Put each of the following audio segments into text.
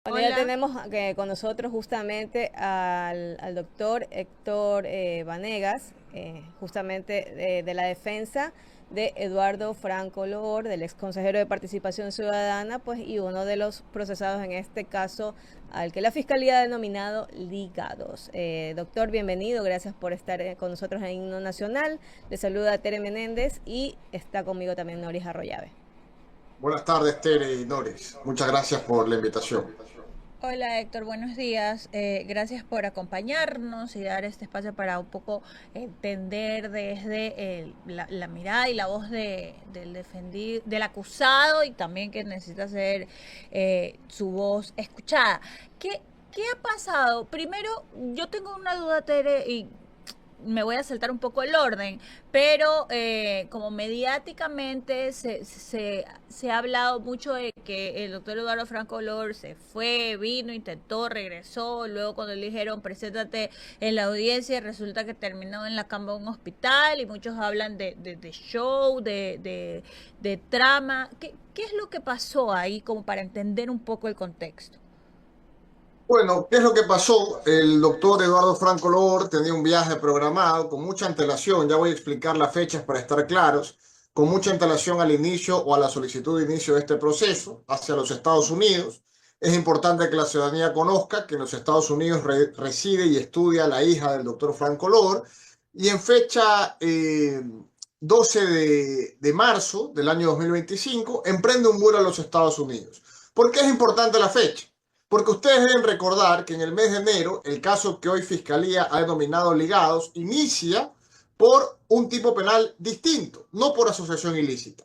Bueno, ya Hola, tenemos con nosotros justamente al doctor Héctor Vanegas, justamente de la defensa de Eduardo Franco Lor, del ex consejero de Participación Ciudadana, pues, y uno de los procesados en este caso al que la Fiscalía ha denominado ligados. Doctor, bienvenido, gracias por estar con nosotros en Himno Nacional. Le saluda Tere Menéndez y está conmigo también Noris Arroyave. Buenas tardes, Tere y Noris. Muchas gracias por la invitación. hola Héctor, buenos días. Gracias por acompañarnos y dar este espacio para un poco entender desde la mirada y la voz del defendido, del acusado y también que necesita ser su voz escuchada. ¿Qué ha pasado? Primero, yo tengo una duda, Tere, y me voy a saltar un poco el orden, pero como mediáticamente se ha hablado mucho de que el doctor Eduardo Franco Lor se fue, vino, intentó, regresó, luego cuando le dijeron preséntate en la audiencia, resulta que terminó en la cama de un hospital y muchos hablan de show, de trama. ¿Qué es lo que pasó ahí como para entender un poco el contexto? Bueno, ¿qué es lo que pasó? El doctor Eduardo Franco Lor tenía un viaje programado con mucha antelación, ya voy a explicar las fechas para estar claros, con mucha antelación al inicio o a la solicitud de inicio de este proceso hacia los Estados Unidos. Es importante que la ciudadanía conozca que en los Estados Unidos reside y estudia la hija del doctor Franco Lor y en fecha 12 de marzo del año 2025 emprende un vuelo a los Estados Unidos. ¿Por qué es importante la fecha? Porque ustedes deben recordar que en el mes de enero, el caso que hoy Fiscalía ha denominado ligados inicia por un tipo penal distinto, no por asociación ilícita.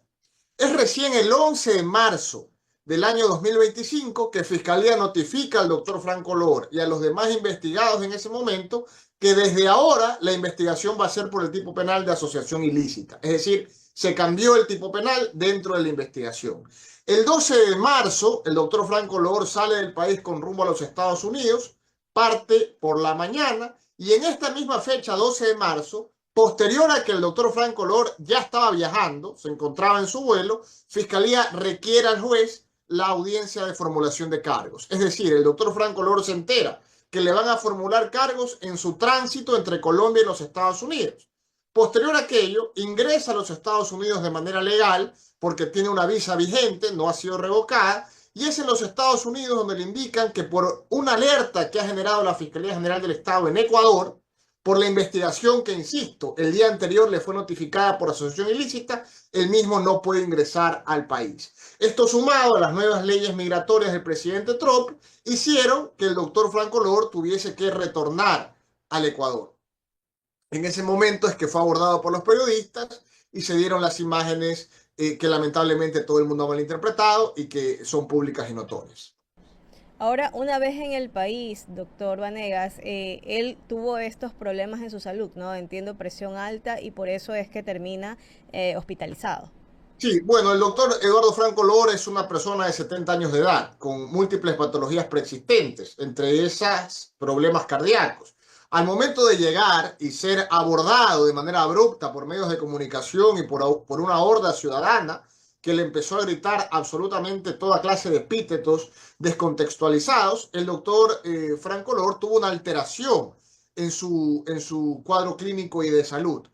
Es recién el 11 de marzo del año 2025 que Fiscalía notifica al doctor Franco Lor y a los demás investigados en ese momento que desde ahora la investigación va a ser por el tipo penal de asociación ilícita. Es decir, se cambió el tipo penal dentro de la investigación. El 12 de marzo, el doctor Franco Lor sale del país con rumbo a los Estados Unidos, parte por la mañana y en esta misma fecha, 12 de marzo, posterior a que el doctor Franco Lor ya estaba viajando, se encontraba en su vuelo, Fiscalía requiere al juez la audiencia de formulación de cargos. Es decir, el doctor Franco Lor se entera que le van a formular cargos en su tránsito entre Colombia y los Estados Unidos. Posterior a aquello, ingresa a los Estados Unidos de manera legal porque tiene una visa vigente, no ha sido revocada, y es en los Estados Unidos donde le indican que por una alerta que ha generado la Fiscalía General del Estado en Ecuador, por la investigación que, insisto, el día anterior le fue notificada por asociación ilícita, el mismo no puede ingresar al país. Esto sumado a las nuevas leyes migratorias del presidente Trump, hicieron que el doctor Franco Lor tuviese que retornar al Ecuador. En ese momento es que fue abordado por los periodistas y se dieron las imágenes que lamentablemente todo el mundo ha malinterpretado y que son públicas y notorias. Ahora, una vez en el país, doctor Vanegas, él tuvo estos problemas en su salud, ¿no? Entiendo, presión alta y por eso es que termina hospitalizado. Sí, bueno, el doctor Eduardo Franco Lor es una persona de 70 años de edad, con múltiples patologías preexistentes, entre esas problemas cardíacos. Al momento de llegar y ser abordado de manera abrupta por medios de comunicación y por una horda ciudadana que le empezó a gritar absolutamente toda clase de epítetos descontextualizados, el doctor Franco Lor tuvo una alteración en su cuadro clínico y de salud.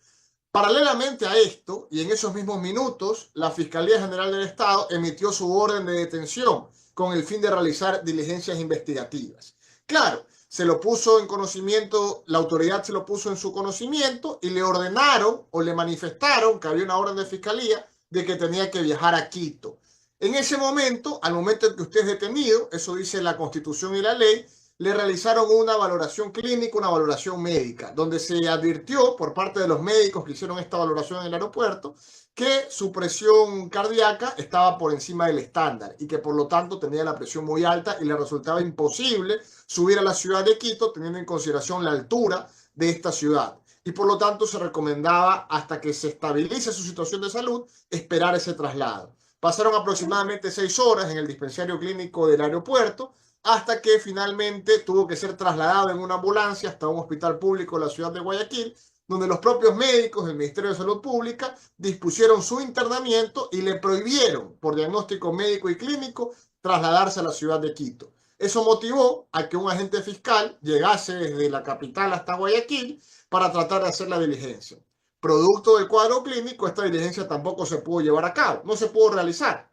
Paralelamente a esto, y en esos mismos minutos, la Fiscalía General del Estado emitió su orden de detención con el fin de realizar diligencias investigativas. Claro, se lo puso en conocimiento, la autoridad se lo puso en su conocimiento y le ordenaron o le manifestaron que había una orden de fiscalía de que tenía que viajar a Quito. En ese momento, al momento en que usted es detenido, eso dice la Constitución y la ley, le realizaron una valoración clínica, una valoración médica, donde se advirtió por parte de los médicos que hicieron esta valoración en el aeropuerto que su presión cardíaca estaba por encima del estándar y que por lo tanto tenía la presión muy alta y le resultaba imposible subir a la ciudad de Quito teniendo en consideración la altura de esta ciudad. Y por lo tanto se recomendaba, hasta que se estabilice su situación de salud, esperar ese traslado. Pasaron aproximadamente 6 horas en el dispensario clínico del aeropuerto hasta que finalmente tuvo que ser trasladado en una ambulancia hasta un hospital público de la ciudad de Guayaquil, donde los propios médicos del Ministerio de Salud Pública dispusieron su internamiento y le prohibieron, por diagnóstico médico y clínico, trasladarse a la ciudad de Quito. Eso motivó a que un agente fiscal llegase desde la capital hasta Guayaquil para tratar de hacer la diligencia. Producto del cuadro clínico, esta diligencia tampoco se pudo llevar a cabo, no se pudo realizar.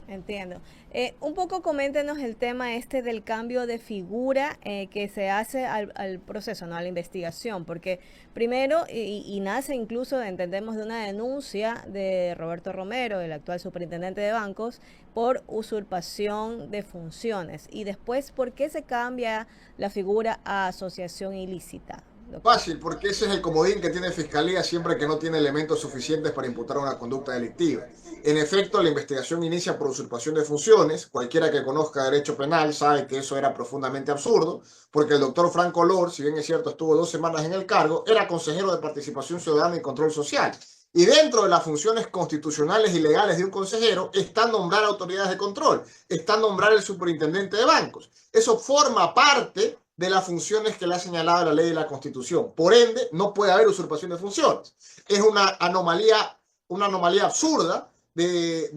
Entiendo. Un poco coméntenos el tema este del cambio de figura que se hace al proceso, ¿no? A la investigación, porque primero, y nace incluso, entendemos, de una denuncia de Roberto Romero, el actual superintendente de bancos, por usurpación de funciones. Y después, ¿por qué se cambia la figura a asociación ilícita, doctor? Fácil, porque ese es el comodín que tiene Fiscalía siempre que no tiene elementos suficientes para imputar una conducta delictiva. En efecto, la investigación inicia por usurpación de funciones. Cualquiera que conozca derecho penal sabe que eso era profundamente absurdo, porque el doctor Franco Lor, si bien es cierto estuvo 2 semanas en el cargo, era consejero de Participación Ciudadana y Control Social. Y dentro de las funciones constitucionales y legales de un consejero está nombrar autoridades de control, está nombrar el superintendente de bancos. Eso forma parte de las funciones que le ha señalado la ley de la Constitución. Por ende, no puede haber usurpación de funciones. Es una anomalía absurda de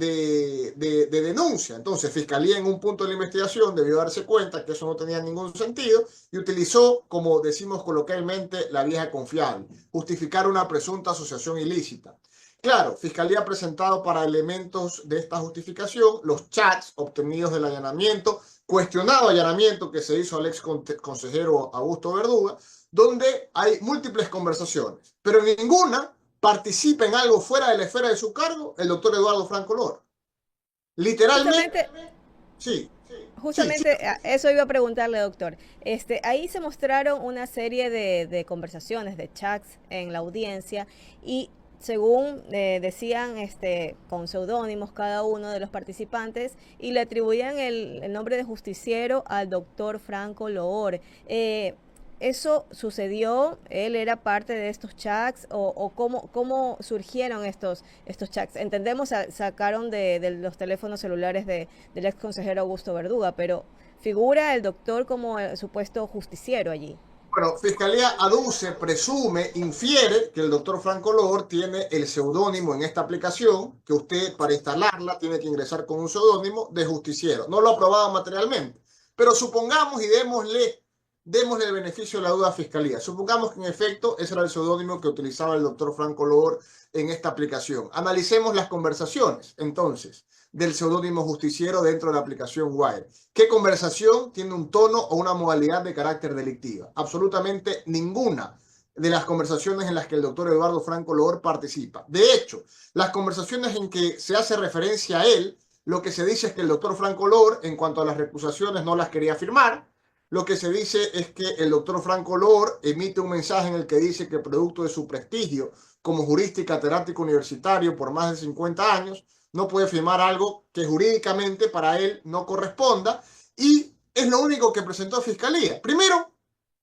denuncia. Entonces, Fiscalía en un punto de la investigación debió darse cuenta que eso no tenía ningún sentido y utilizó, como decimos coloquialmente, la vieja confiable, justificar una presunta asociación ilícita. Claro, Fiscalía ha presentado para elementos de esta justificación los chats obtenidos del allanamiento, cuestionado allanamiento que se hizo al ex consejero Augusto Verduga, donde hay múltiples conversaciones, pero en ninguna participa en algo fuera de la esfera de su cargo el doctor Eduardo Franco Lor. Literalmente, Justamente, sí. Justamente eso iba a preguntarle, doctor. Ahí se mostraron una serie de conversaciones, de chats en la audiencia y según decían con seudónimos cada uno de los participantes y le atribuían el nombre de justiciero al doctor Franco Loor. ¿Eso sucedió? ¿Él era parte de estos chats? ¿O cómo surgieron estos chats? Entendemos, sacaron de los teléfonos celulares del ex consejero Augusto Verduga, pero figura el doctor como el supuesto justiciero allí. Bueno, Fiscalía aduce, presume, infiere que el doctor Franco Lor tiene el seudónimo en esta aplicación, que usted para instalarla tiene que ingresar con un seudónimo de justiciero. No lo ha aprobado materialmente, pero supongamos y démosle el beneficio de la duda a Fiscalía. Supongamos que en efecto ese era el seudónimo que utilizaba el doctor Franco Lor en esta aplicación. Analicemos las conversaciones, entonces, del seudónimo justiciero dentro de la aplicación Wire. ¿Qué conversación tiene un tono o una modalidad de carácter delictiva? Absolutamente ninguna de las conversaciones en las que el doctor Eduardo Franco Lor participa. De hecho, las conversaciones en que se hace referencia a él, lo que se dice es que el doctor Franco Lor, en cuanto a las recusaciones, no las quería firmar. Lo que se dice es que el doctor Franco Lor emite un mensaje en el que dice que producto de su prestigio como jurista y catedrático universitario por más de 50 años, no puede firmar algo que jurídicamente para él no corresponda y es lo único que presentó Fiscalía. Primero,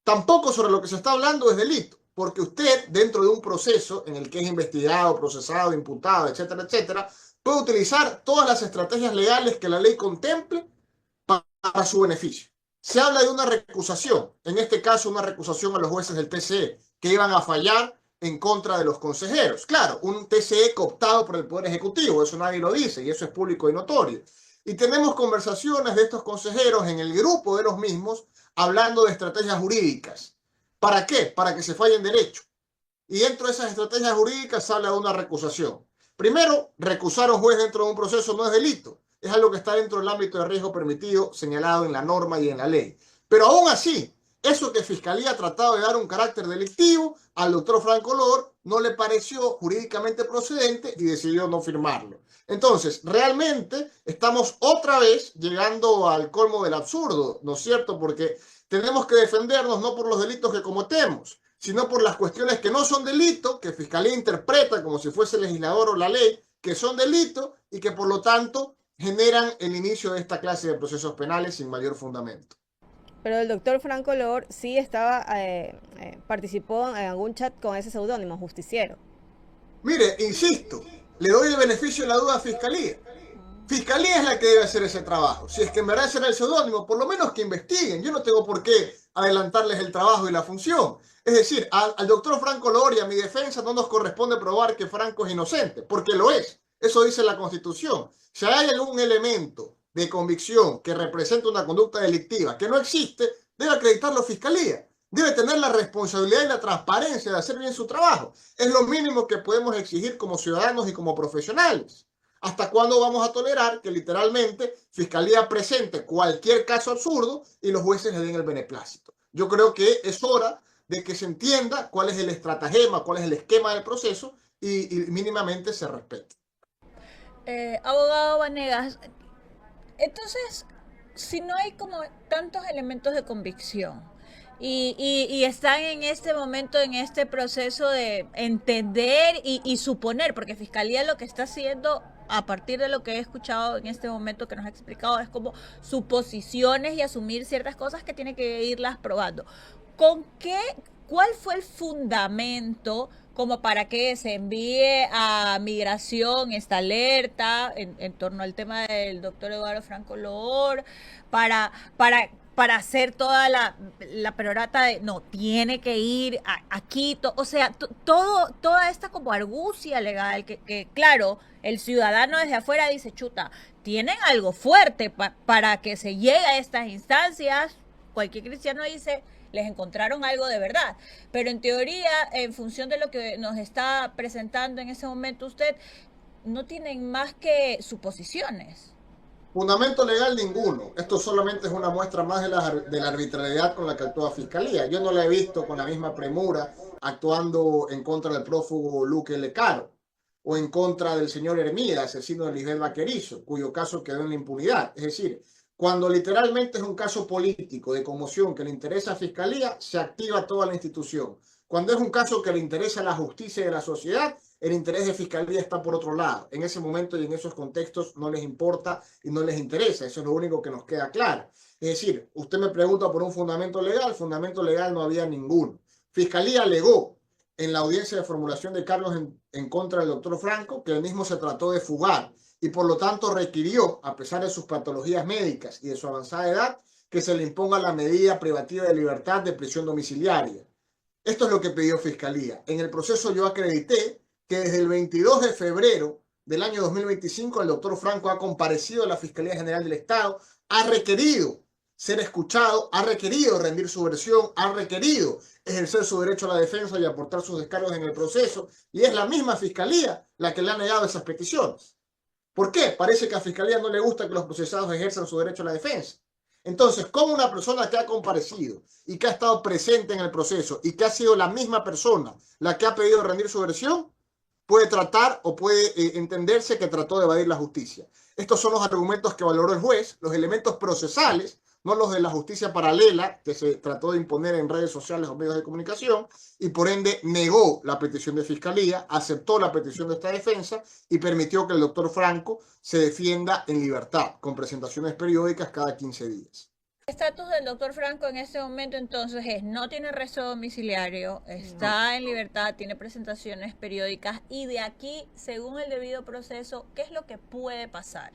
tampoco sobre lo que se está hablando es delito, porque usted dentro de un proceso en el que es investigado, procesado, imputado, etcétera, etcétera, puede utilizar todas las estrategias legales que la ley contemple para su beneficio. Se habla de una recusación, en este caso una recusación a los jueces del TCE, que iban a fallar en contra de los consejeros. Claro, un TCE cooptado por el Poder Ejecutivo, eso nadie lo dice y eso es público y notorio. Y tenemos conversaciones de estos consejeros en el grupo de los mismos hablando de estrategias jurídicas. ¿Para qué? Para que se falle en derecho. Y dentro de esas estrategias jurídicas se habla de una recusación. Primero, recusar a un juez dentro de un proceso no es delito. Es algo que está dentro del ámbito de riesgo permitido señalado en la norma y en la ley. Pero aún así, eso que Fiscalía ha tratado de dar un carácter delictivo al doctor Franco Lor no le pareció jurídicamente procedente y decidió no firmarlo. Entonces, realmente estamos otra vez llegando al colmo del absurdo, ¿no es cierto? Porque tenemos que defendernos no por los delitos que cometemos, sino por las cuestiones que no son delito, que Fiscalía interpreta como si fuese el legislador o la ley, que son delito y que por lo tanto generan el inicio de esta clase de procesos penales sin mayor fundamento. Pero el doctor Franco Lor sí participó en algún chat con ese seudónimo, justiciero. Mire, insisto, le doy el beneficio de la duda a Fiscalía. Fiscalía es la que debe hacer ese trabajo. Si es que en verdad será el seudónimo, por lo menos que investiguen. Yo no tengo por qué adelantarles el trabajo y la función. Es decir, al doctor Franco Lor y a mi defensa no nos corresponde probar que Franco es inocente, porque lo es. Eso dice la Constitución. Si hay algún elemento de convicción que representa una conducta delictiva que no existe, debe acreditarlo Fiscalía. Debe tener la responsabilidad y la transparencia de hacer bien su trabajo. Es lo mínimo que podemos exigir como ciudadanos y como profesionales. ¿Hasta cuándo vamos a tolerar que literalmente Fiscalía presente cualquier caso absurdo y los jueces le den el beneplácito? Yo creo que es hora de que se entienda cuál es el estratagema, cuál es el esquema del proceso y mínimamente se respete. Abogado Vanegas, entonces, si no hay como tantos elementos de convicción y están en este momento, en este proceso de entender y suponer, porque Fiscalía lo que está haciendo, a partir de lo que he escuchado en este momento que nos ha explicado, es como suposiciones y asumir ciertas cosas que tiene que irlas probando. ¿Cuál fue el fundamento como para que se envíe a migración esta alerta en torno al tema del doctor Eduardo Franco Loor, para, para hacer toda la perorata de no, tiene que ir a Quito, o sea, toda esta como argucia legal que claro, el ciudadano desde afuera dice, chuta, tienen algo fuerte para que se llegue a estas instancias? Cualquier cristiano dice, les encontraron algo de verdad. Pero en teoría, en función de lo que nos está presentando en ese momento usted, no tienen más que suposiciones. Fundamento legal ninguno. Esto solamente es una muestra más de la arbitrariedad con la que actúa Fiscalía. Yo no la he visto con la misma premura actuando en contra del prófugo Luque Lecaro o en contra del señor Hermida, asesino de Lisbeth Vaquerizo, cuyo caso quedó en la impunidad. Es decir, cuando literalmente es un caso político de conmoción que le interesa a Fiscalía, se activa toda la institución. Cuando es un caso que le interesa a la justicia y a la sociedad, el interés de Fiscalía está por otro lado. En ese momento y en esos contextos no les importa y no les interesa. Eso es lo único que nos queda claro. Es decir, usted me pregunta por un fundamento legal no había ninguno. Fiscalía alegó en la audiencia de formulación de cargos en contra del doctor Franco que el mismo se trató de fugar y por lo tanto requirió, a pesar de sus patologías médicas y de su avanzada edad, que se le imponga la medida privativa de libertad de prisión domiciliaria. Esto es lo que pidió Fiscalía. En el proceso yo acredité que desde el 22 de febrero del año 2025 el doctor Franco ha comparecido a la Fiscalía General del Estado, ha requerido ser escuchado, ha requerido rendir su versión, ha requerido ejercer su derecho a la defensa y aportar sus descargos en el proceso, y es la misma Fiscalía la que le ha negado esas peticiones. ¿Por qué? Parece que a Fiscalía no le gusta que los procesados ejerzan su derecho a la defensa. Entonces, ¿cómo una persona que ha comparecido y que ha estado presente en el proceso y que ha sido la misma persona la que ha pedido rendir su versión, puede tratar o puede entenderse que trató de evadir la justicia? Estos son los argumentos que valoró el juez, los elementos procesales, no los de la justicia paralela que se trató de imponer en redes sociales o medios de comunicación, y por ende negó la petición de Fiscalía, aceptó la petición de esta defensa y permitió que el doctor Franco se defienda en libertad, con presentaciones periódicas cada 15 días. El estatus del doctor Franco en este momento entonces es, no tiene arresto domiciliario, está en libertad, tiene presentaciones periódicas y de aquí, según el debido proceso, ¿qué es lo que puede pasar?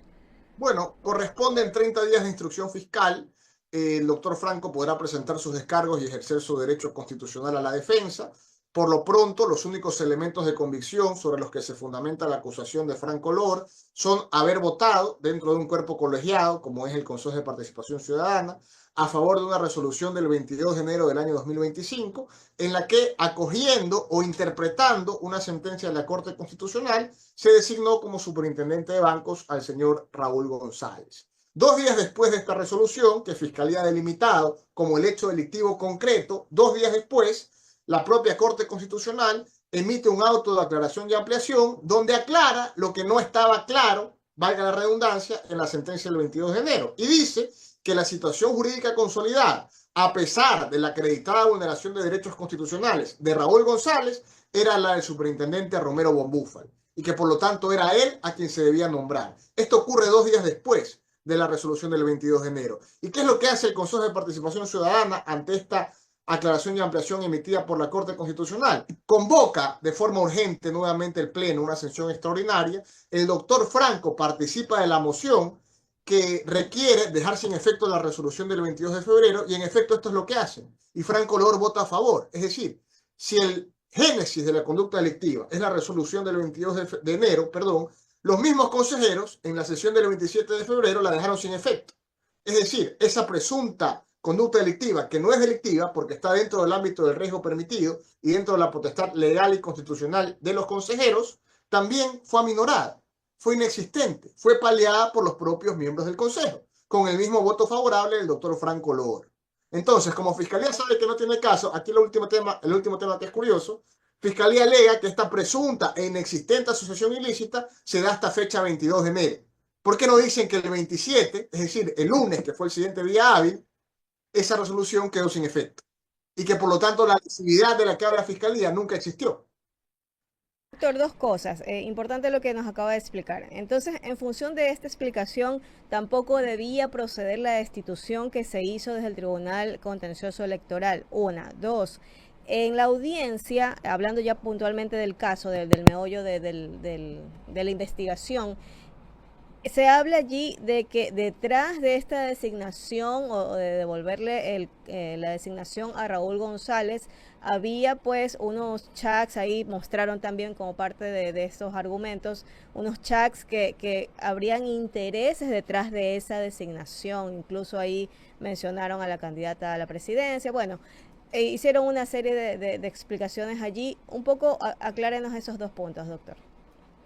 Bueno, corresponden 30 días de instrucción fiscal. El doctor Franco podrá presentar sus descargos y ejercer su derecho constitucional a la defensa. Por lo pronto, los únicos elementos de convicción sobre los que se fundamenta la acusación de Franco Loor son haber votado dentro de un cuerpo colegiado, como es el Consejo de Participación Ciudadana, a favor de una resolución del 22 de enero del año 2025, en la que, acogiendo o interpretando una sentencia de la Corte Constitucional, se designó como superintendente de bancos al señor Raúl González. 2 días después de esta resolución, que Fiscalía ha delimitado como el hecho delictivo concreto, 2 días después, la propia Corte Constitucional emite un auto de aclaración y ampliación donde aclara lo que no estaba claro, valga la redundancia, en la sentencia del 22 de enero. Y dice que la situación jurídica consolidada, a pesar de la acreditada vulneración de derechos constitucionales de Raúl González, era la del superintendente Romero Bombúfal, y que por lo tanto era él a quien se debía nombrar. Esto ocurre 2 días después de la resolución del 22 de enero. ¿Y qué es lo que hace el Consejo de Participación Ciudadana ante esta aclaración y ampliación emitida por la Corte Constitucional? Convoca de forma urgente nuevamente el Pleno, una sesión extraordinaria. El doctor Franco participa de la moción que requiere dejar sin efecto la resolución del 22 de febrero y en efecto esto es lo que hacen. Y Franco Loor vota a favor. Es decir, si el génesis de la conducta delictiva es la resolución del 22 de enero, Los mismos consejeros en la sesión del 27 de febrero la dejaron sin efecto. Es decir, esa presunta conducta delictiva, que no es delictiva porque está dentro del ámbito del riesgo permitido y dentro de la potestad legal y constitucional de los consejeros, también fue aminorada, fue inexistente, fue paliada por los propios miembros del Consejo, con el mismo voto favorable del doctor Franco Loor. Entonces, como Fiscalía sabe que no tiene caso, aquí el último tema que es curioso, Fiscalía alega que esta presunta e inexistente asociación ilícita se da hasta fecha 22 de enero. ¿Por qué no dicen que el 27, es decir, el lunes, que fue el siguiente día hábil, esa resolución quedó sin efecto? Y que por lo tanto la lesividad de la que habla la Fiscalía nunca existió. Doctor, dos cosas. Importante lo que nos acaba de explicar. Entonces, en función de esta explicación, tampoco debía proceder la destitución que se hizo desde el Tribunal Contencioso Electoral. Una. Dos. En la audiencia, hablando ya puntualmente del caso, del meollo de la investigación, se habla allí de que detrás de esta designación o de devolverle la designación a Raúl González, había pues unos chats ahí, mostraron también como parte de estos argumentos, unos chats que habrían intereses detrás de esa designación. Incluso ahí mencionaron a la candidata a la presidencia. Bueno, hicieron una serie de explicaciones allí. Un poco aclárenos esos dos puntos, doctor.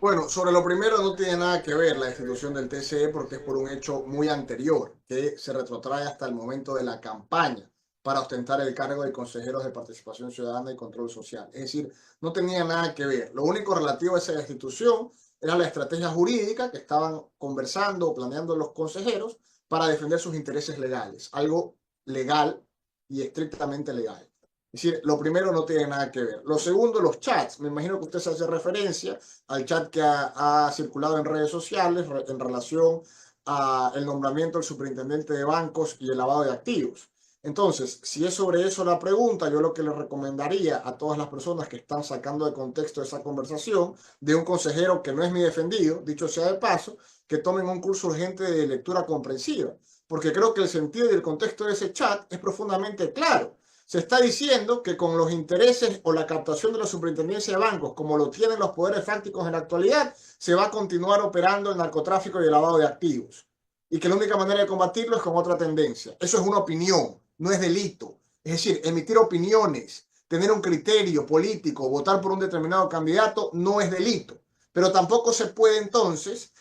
Bueno, sobre lo primero no tiene nada que ver la institución del TCE porque es por un hecho muy anterior que se retrotrae hasta el momento de la campaña para ostentar el cargo de consejeros de participación ciudadana y control social. Es decir, no tenía nada que ver. Lo único relativo a esa institución era la estrategia jurídica que estaban conversando o planeando los consejeros para defender sus intereses legales, algo legal y estrictamente legal. Es decir, lo primero no tiene nada que ver. Lo segundo, los chats. Me imagino que usted se hace referencia al chat que ha circulado en redes sociales en relación al nombramiento del superintendente de bancos y el lavado de activos. Entonces, si es sobre eso la pregunta, yo lo que le recomendaría a todas las personas que están sacando de contexto esa conversación de un consejero que no es mi defendido, dicho sea de paso, que tomen un curso urgente de lectura comprensiva, porque creo que el sentido y el contexto de ese chat es profundamente claro. Se está diciendo que con los intereses o la captación de la superintendencia de bancos, como lo tienen los poderes fácticos en la actualidad, se va a continuar operando el narcotráfico y el lavado de activos. Y que la única manera de combatirlo es con otra tendencia. Eso es una opinión, no es delito. Es decir, emitir opiniones, tener un criterio político, votar por un determinado candidato, no es delito. Pero tampoco se puede entonces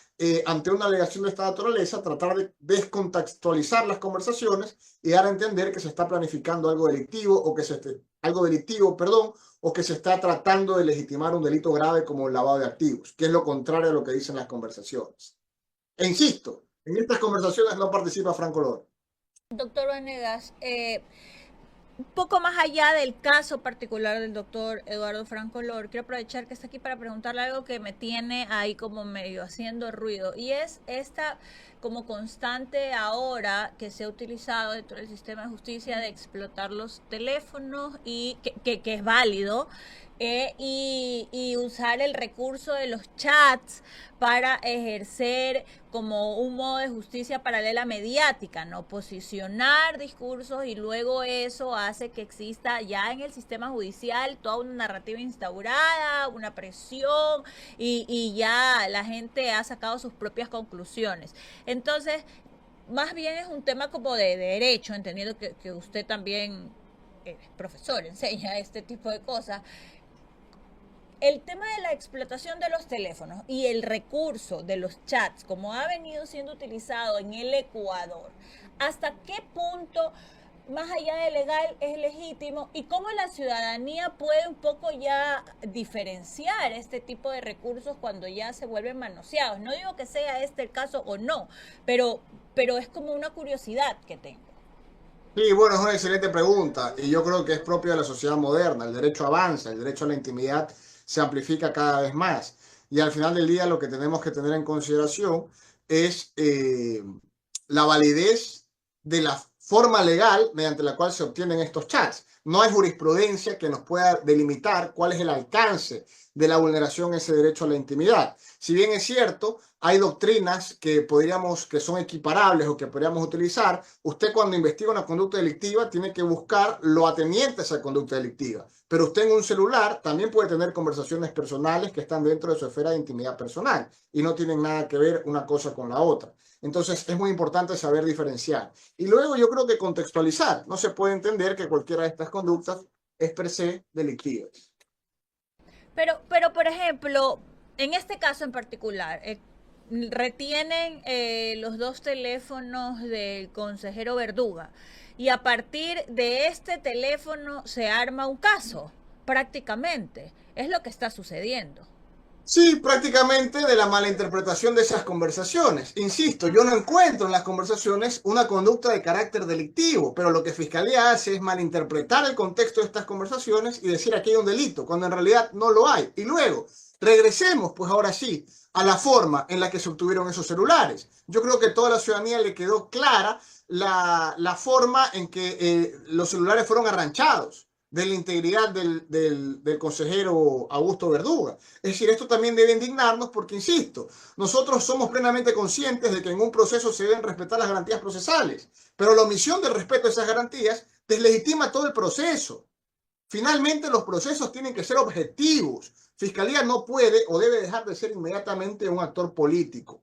ante una alegación de esta naturaleza, tratar de descontextualizar las conversaciones y dar a entender que se está planificando algo delictivo o que se está tratando de legitimar un delito grave como el lavado de activos, que es lo contrario a lo que dicen las conversaciones. E insisto, en estas conversaciones no participa Franco Loor. Doctor Vanegas, un poco más allá del caso particular del doctor Eduardo Franco Loor, quiero aprovechar que está aquí para preguntarle algo que me tiene ahí como medio haciendo ruido, y es esta como constante ahora que se ha utilizado dentro del sistema de justicia de explotar los teléfonos y que es válido. Y usar el recurso de los chats para ejercer como un modo de justicia paralela mediática, ¿no? Posicionar discursos y luego eso hace que exista ya en el sistema judicial toda una narrativa instaurada, una presión y ya la gente ha sacado sus propias conclusiones. Entonces, más bien es un tema como de derecho, entendiendo que usted también es profesor, enseña este tipo de cosas. El tema de la explotación de los teléfonos y el recurso de los chats, como ha venido siendo utilizado en el Ecuador, ¿hasta qué punto, más allá de legal, es legítimo? ¿Y cómo la ciudadanía puede un poco ya diferenciar este tipo de recursos cuando ya se vuelven manoseados? No digo que sea este el caso o no, pero es como una curiosidad que tengo. Sí, bueno, es una excelente pregunta y yo creo que es propio de la sociedad moderna. El derecho avanza, el derecho a la intimidad se amplifica cada vez más y al final del día lo que tenemos que tener en consideración es la validez de la forma legal mediante la cual se obtienen estos chats. No hay jurisprudencia que nos pueda delimitar cuál es el alcance de la vulneración a ese derecho a la intimidad. Si bien es cierto, hay doctrinas que son equiparables o que podríamos utilizar. Usted, cuando investiga una conducta delictiva, tiene que buscar lo ateniente a esa conducta delictiva. Pero usted en un celular también puede tener conversaciones personales que están dentro de su esfera de intimidad personal y no tienen nada que ver una cosa con la otra. Entonces es muy importante saber diferenciar. Y luego yo creo que contextualizar. No se puede entender que cualquiera de estas conductas es per se delictiva. Pero por ejemplo, en este caso en particular, retienen los dos teléfonos del consejero Verduga y a partir de este teléfono se arma un caso, prácticamente. Es lo que está sucediendo. Sí, prácticamente de la malinterpretación de esas conversaciones. Insisto, yo no encuentro en las conversaciones una conducta de carácter delictivo, pero lo que Fiscalía hace es malinterpretar el contexto de estas conversaciones y decir aquí hay un delito, cuando en realidad no lo hay. Y luego, regresemos, pues ahora sí, a la forma en la que se obtuvieron esos celulares. Yo creo que a toda la ciudadanía le quedó clara la forma en que los celulares fueron arranchados de la integridad del consejero Augusto Verduga. Es decir, esto también debe indignarnos porque, insisto, nosotros somos plenamente conscientes de que en un proceso se deben respetar las garantías procesales, pero la omisión del respeto a esas garantías deslegitima todo el proceso. Finalmente, los procesos tienen que ser objetivos. Fiscalía no puede o debe dejar de ser inmediatamente un actor político.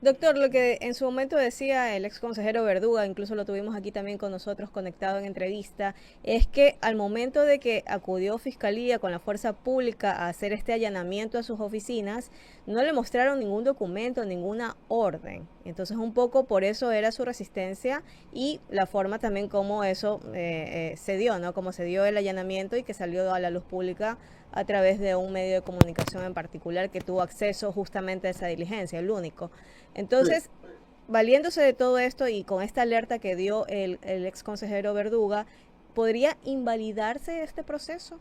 Doctor, lo que en su momento decía el ex consejero Verduga, incluso lo tuvimos aquí también con nosotros conectado en entrevista, es que al momento de que acudió Fiscalía con la fuerza pública a hacer este allanamiento a sus oficinas, no le mostraron ningún documento, ninguna orden. Entonces un poco por eso era su resistencia y la forma también como eso se dio, ¿no? Como se dio el allanamiento y que salió a la luz pública a través de un medio de comunicación en particular que tuvo acceso justamente a esa diligencia, el único. Entonces, valiéndose de todo esto y con esta alerta que dio el ex consejero Verduga, ¿podría invalidarse este proceso?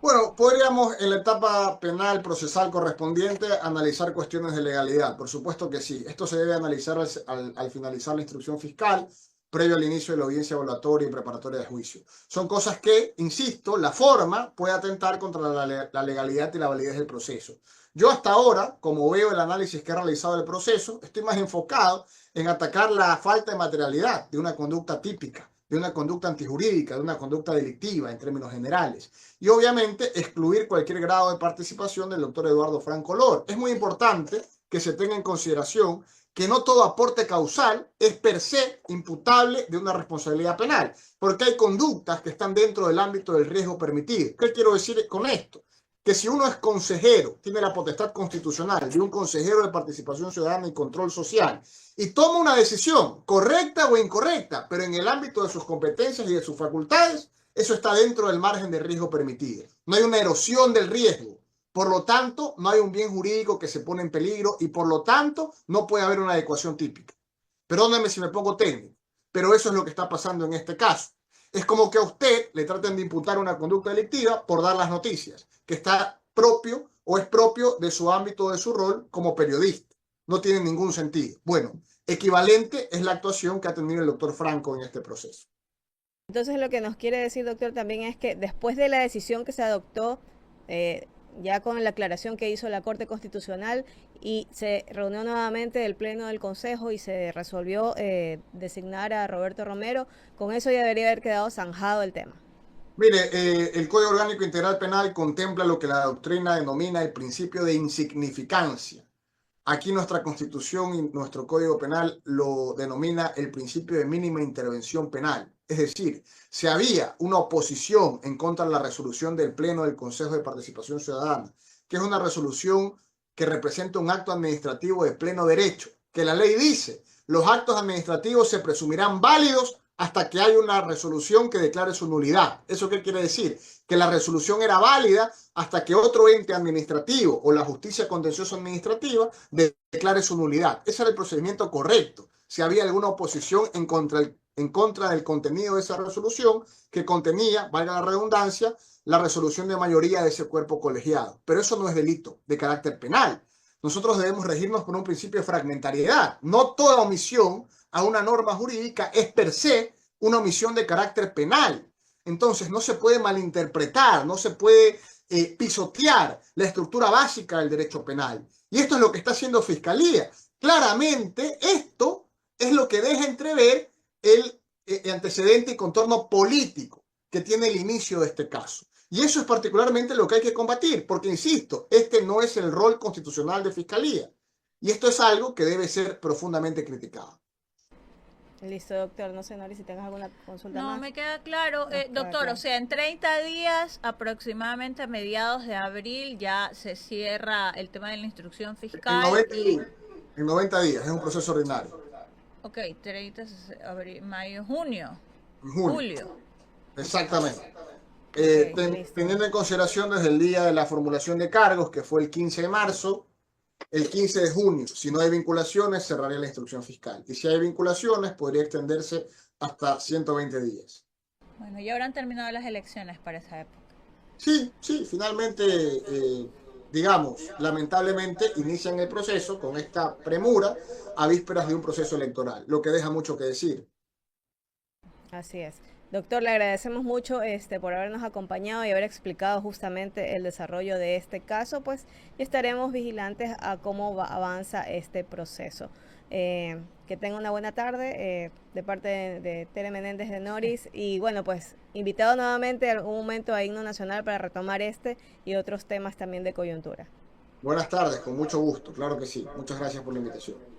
Bueno, podríamos en la etapa penal procesal correspondiente analizar cuestiones de legalidad. Por supuesto que sí. Esto se debe analizar al finalizar la instrucción fiscal, previo al inicio de la audiencia evaluatoria y preparatoria de juicio. Son cosas que, insisto, la forma puede atentar contra la legalidad y la validez del proceso. Yo hasta ahora, como veo el análisis que he realizado del proceso, estoy más enfocado en atacar la falta de materialidad de una conducta típica, de una conducta antijurídica, de una conducta delictiva en términos generales. Y obviamente excluir cualquier grado de participación del doctor Eduardo Franco Lor. Es muy importante que se tenga en consideración que no todo aporte causal es per se imputable de una responsabilidad penal, porque hay conductas que están dentro del ámbito del riesgo permitido. ¿Qué quiero decir con esto? Que si uno es consejero, tiene la potestad constitucional de un consejero de participación ciudadana y control social, y toma una decisión correcta o incorrecta, pero en el ámbito de sus competencias y de sus facultades, eso está dentro del margen de riesgo permitido. No hay una erosión del riesgo. Por lo tanto, no hay un bien jurídico que se pone en peligro y por lo tanto no puede haber una adecuación típica. Perdónenme si me pongo técnico, pero eso es lo que está pasando en este caso. Es como que a usted le traten de imputar una conducta delictiva por dar las noticias, que está propio o es propio de su ámbito, de su rol como periodista. No tiene ningún sentido. Bueno, equivalente es la actuación que ha tenido el doctor Franco en este proceso. Entonces lo que nos quiere decir, doctor, también es que después de la decisión que se adoptó, ya con la aclaración que hizo la Corte Constitucional y se reunió nuevamente el Pleno del Consejo y se resolvió designar a Roberto Romero, con eso ya debería haber quedado zanjado el tema. Mire, el Código Orgánico Integral Penal contempla lo que la doctrina denomina el principio de insignificancia. Aquí nuestra Constitución y nuestro Código Penal lo denomina el principio de mínima intervención penal. Es decir, si había una oposición en contra de la resolución del Pleno del Consejo de Participación Ciudadana, que es una resolución que representa un acto administrativo de pleno derecho, que la ley dice, los actos administrativos se presumirán válidos hasta que haya una resolución que declare su nulidad. ¿Eso qué quiere decir? Que la resolución era válida hasta que otro ente administrativo o la justicia contenciosa administrativa declare su nulidad. Ese era el procedimiento correcto. Si había alguna oposición en contra del contenido de esa resolución que contenía, valga la redundancia, la resolución de mayoría de ese cuerpo colegiado. Pero eso no es delito de carácter penal. Nosotros debemos regirnos por un principio de fragmentariedad. No toda omisión a una norma jurídica es per se una omisión de carácter penal. Entonces no se puede malinterpretar, no se puede pisotear la estructura básica del derecho penal. Y esto es lo que está haciendo Fiscalía. Claramente esto es lo que deja entrever el antecedente y contorno político que tiene el inicio de este caso. Y eso es particularmente lo que hay que combatir, porque, insisto, este no es el rol constitucional de Fiscalía. Y esto es algo que debe ser profundamente criticado. Listo, doctor. No sé, Nori, si tengas alguna consulta No, más. me queda claro. Doctor, claro. o sea, en 30 días, aproximadamente a mediados de abril, ya se cierra el tema de la instrucción En fiscal. 90 días. En 90 días, es un proceso ordinario. Ok, 30, abril, mayo, junio, En junio. julio. Exactamente. Listo. Teniendo en consideración desde el día de la formulación de cargos, que fue el 15 de marzo, el 15 de junio, si no hay vinculaciones, cerraría la instrucción fiscal. Y si hay vinculaciones, podría extenderse hasta 120 días. Bueno, ya habrán terminado las elecciones para esa época. Sí, finalmente, digamos, lamentablemente inician el proceso con esta premura a vísperas de un proceso electoral, lo que deja mucho que decir. Así es. Doctor, le agradecemos mucho por habernos acompañado y haber explicado justamente el desarrollo de este caso, pues, y estaremos vigilantes a cómo avanza este proceso. Que tenga una buena tarde de parte de Tere Menéndez de Noris, y bueno, pues invitado nuevamente en algún momento a Himno Nacional para retomar este y otros temas también de coyuntura. Buenas tardes, con mucho gusto, claro que sí. Muchas gracias por la invitación.